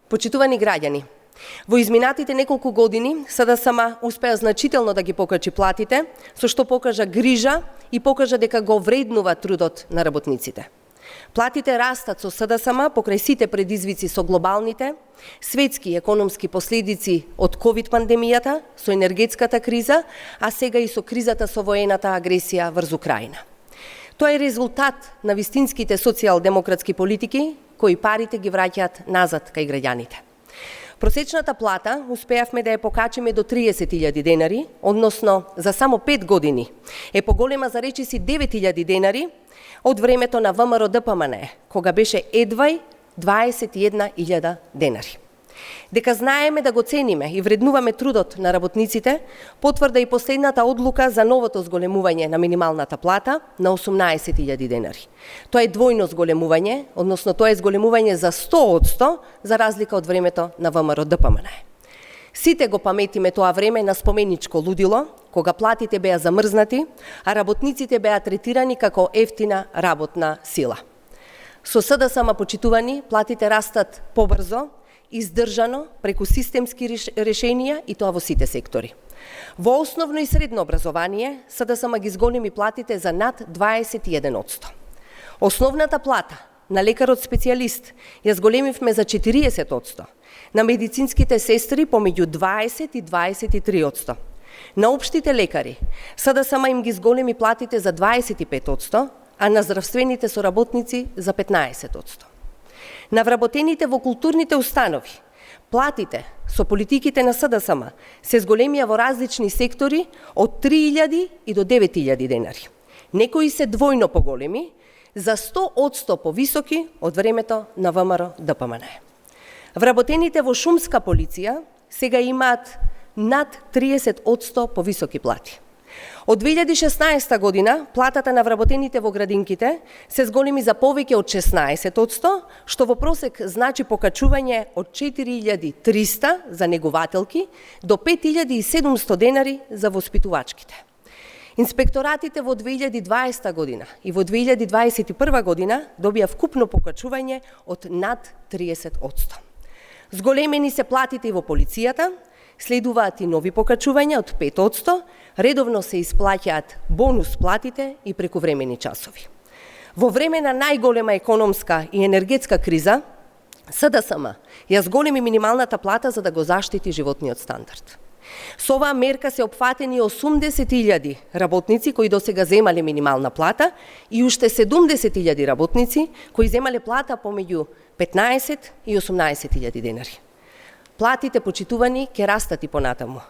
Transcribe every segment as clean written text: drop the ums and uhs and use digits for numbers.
Почитувани граѓани, во изминатите неколку години СДСМ успеа значително да ги покачи платите, со што покажа грижа и покажа дека го вреднува трудот на работниците. Платите растат со СДСМ покрај сите предизвици со глобалните, светски економски последици од ковид пандемијата, со енергетската криза, а сега и со кризата со воената агресија врз Украина. Тоа е резултат на вистинските социјалдемократски политики кои парите ги враќаат назад кај граѓаните. Просечната плата успеавме да ја покачиме до 30.000 денари, односно за само 5 години е поголема за речиси 9.000 денари од времето на ВМРО-ДПМН, кога беше едвај 21.000 денари. Дека знаеме да го цениме и вреднуваме трудот на работниците, потврда и последната одлука за новото зголемување на минималната плата на 18.000 денари. Тоа е двојно зголемување, односно тоа е зголемување за 100% за разлика од времето на ВМРО-ДПМН. Сите го паметиме тоа време на споменичко лудило, кога платите беа замрзнати, а работниците беа третирани како ефтина работна сила. Со СДСМ почитувани, платите растат побрзо, издржано, преку системски решенија и тоа во сите сектори. Во основно и средно образование, СДСМ ги зголеми платите за над 21%. Основната плата на лекарот специјалист ја зголемивме за 40%, на медицинските сестри помеѓу 20 и 23%. На општите лекари, СДСМ им ги зголеми платите за 25%, а на здравствените соработници за 15%. На вработените во културните установи, платите со политиките на СДСМ се зголемија во различни сектори од 3.000 и до 9.000 денари. Некои се двојно поголеми, за 100% повисоки од времето на ВМРО-ДПМН. Вработените во шумска полиција сега имаат над 30% повисоки плати. Од 2016 година платата на вработените во градинките се зголеми за повеќе од 16%, што во просек значи покачување од 4.300 за негувателки до 5.700 денари за воспитувачките. Инспекторатите во 2020 година и во 2021 година добија вкупно покачување од над 30%. Зголемени се платите и во полицијата, следуваат и нови покачувања од 5%, редовно се исплаќаат бонус платите и прекувремени часови. Во време на најголема економска и енергетска криза, СДСМ ја зголеми минималната плата за да го заштити животниот стандард. Со оваа мерка се опфатени 80.000 работници кои досега земале минимална плата и уште 70.000 работници кои земале плата помеѓу 15 и 18.000 денари. Платите почитувани ќе растат и понатаму.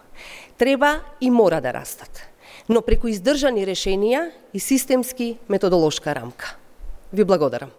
Треба и мора да растат, но преку издржани решенија и системски методолошка рамка. Ви благодарам.